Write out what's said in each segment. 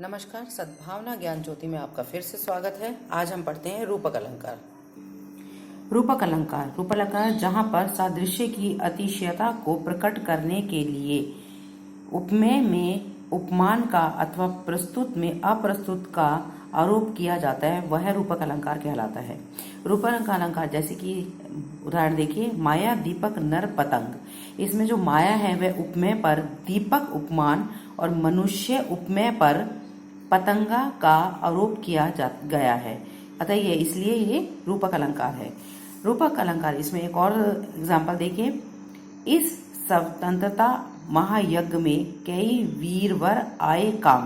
नमस्कार। सद्भावना ज्ञान ज्योति में आपका फिर से स्वागत है। आज हम पढ़ते हैं रूपक अलंकार। रूपक अलंकार जहाँ पर सादृश्य की अतिशयता को प्रकट करने के लिए उपमेय में उपमान का अथवा प्रस्तुत में अप्रस्तुत का आरोप किया जाता है, वह रूपक अलंकार कहलाता है। रूपक अलंकार जैसे कि उदाहरण देखिए, माया दीपक नर पतंग। इसमें जो माया है वह उपमेय पर, दीपक उपमान और मनुष्य उपमेय पर पतंगा का आरोप किया गया है, अतः ये इसलिए ये रूपक अलंकार है। रूपक अलंकार इसमें एक और एग्जाम्पल देखिए, इस स्वतंत्रता महायज्ञ में कई वीरवर आए काम।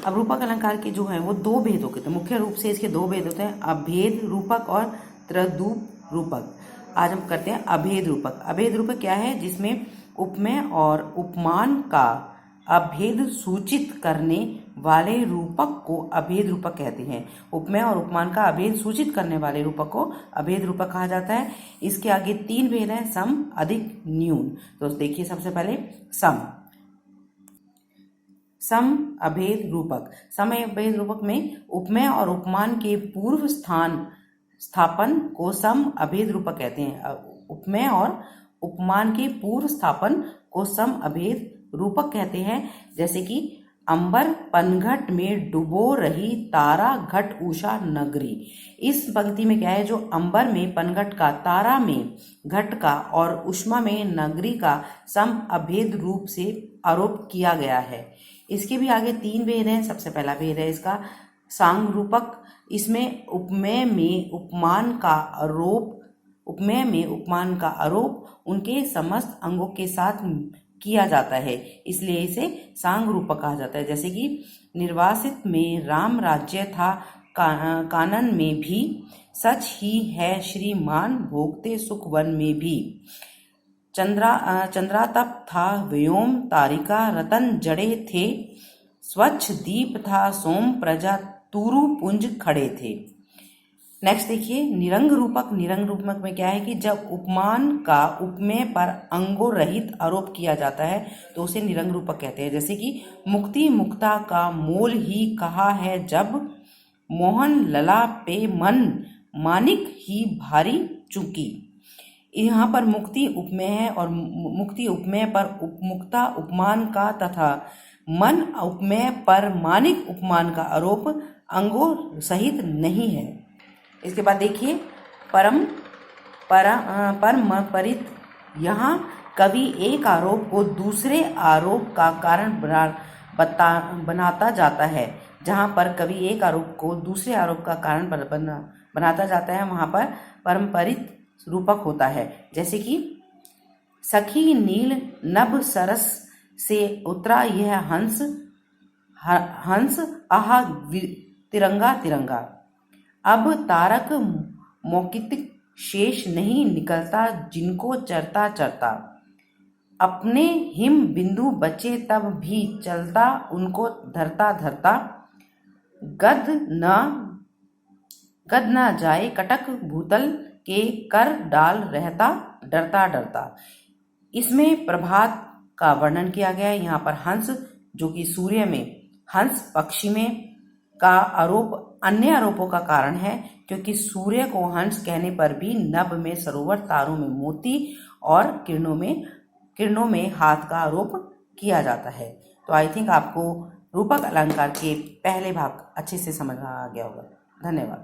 अब रूपक अलंकार के जो है वो दो भेद होते हैं, मुख्य रूप से इसके दो भेद होते हैं, अभेद रूपक और त्रदूप रूपक। आज हम करते हैं अभेद रूपक। अभेद रूपक क्या है? जिसमें उपमेय और उपमान का अभेद सूचित करने वाले रूपक को अभेद रूपक कहते हैं। उपमेय और उपमान का अभेद सूचित करने वाले रूपक को अभेद रूपक कहा जाता है। इसके आगे तीन भेद हैं, सम, अधिक, न्यून। तो देखिए सबसे पहले सम अभेद रूपक। सम अभेद रूपक में उपमेय और उपमान के पूर्व स्थापन को सम अभेद रूपक कहते हैं। उपमेय और उपमान के पूर्व स्थापन को सम अभेद रूपक कहते हैं। जैसे कि अंबर पनघट में डुबो रही तारा घट उषा नगरी। इस पंक्ति में क्या है? जो अंबर में पनघट का, तारा में घट का और उष्मा में नगरी का सम अभेद रूप से आरोप किया गया है। इसके भी आगे तीन भेद हैं। सबसे पहला भेद है इसका सांग रूपक। इसमें उपमेय में उपमान का आरोप उनके समस्त अंगों के साथ किया जाता है, इसलिए इसे सांग रूपक कहा जाता है। जैसे कि निर्वासित में राम राज्य था, कानन में भी सच ही है, श्रीमान भोगते सुख वन में भी। चंद्रातप था व्योम तारिका, रतन जड़े थे, स्वच्छ दीप था सोम, प्रजा तुरु पुंज खड़े थे। नेक्स्ट देखिए निरंग रूपक। निरंग रूपक में क्या है कि जब उपमान का उपमेय पर अंगों रहित आरोप किया जाता है तो उसे निरंग रूपक कहते हैं। जैसे कि मुक्ति मुक्ता का मोल ही कहा है जब, मोहन लला पे मन मानिक ही भारी चूकी। यहाँ पर मुक्ति उपमेय है और मुक्ति उपमेय पर मुक्ता उपमान का तथा मन उपमेय पर मानिक उपमान का आरोप अंगों सहित नहीं है। इसके बाद देखिए परमपरित। यहाँ कवि एक आरोप को दूसरे आरोप का कारण बनाता जाता है। जहाँ पर कवि एक आरोप को दूसरे आरोप का कारण बनाता जाता है वहाँ पर परमपरित रूपक होता है। जैसे कि सखी नील नभ सरस से उतरा यह हंस आहा तिरंगा तिरंगा। अब तारक मौकितिक शेष नहीं निकलता, जिनको चरता चरता। अपने हिम बिंदु बचे तब भी चलता, उनको धरता धरता। गद न जाए कटक भूतल के, कर डाल रहता डरता डरता। इसमें प्रभात का वर्णन किया गया है। यहाँ पर हंस जो कि सूर्य में, हंस पक्षी में का आरोप अन्य आरोपों का कारण है, क्योंकि सूर्य को हंस कहने पर भी नभ में सरोवर, तारों में मोती और किरणों में हाथ का आरोप किया जाता है। तो आई थिंक आपको रूपक अलंकार के पहले भाग अच्छे से समझ आ गया होगा। धन्यवाद।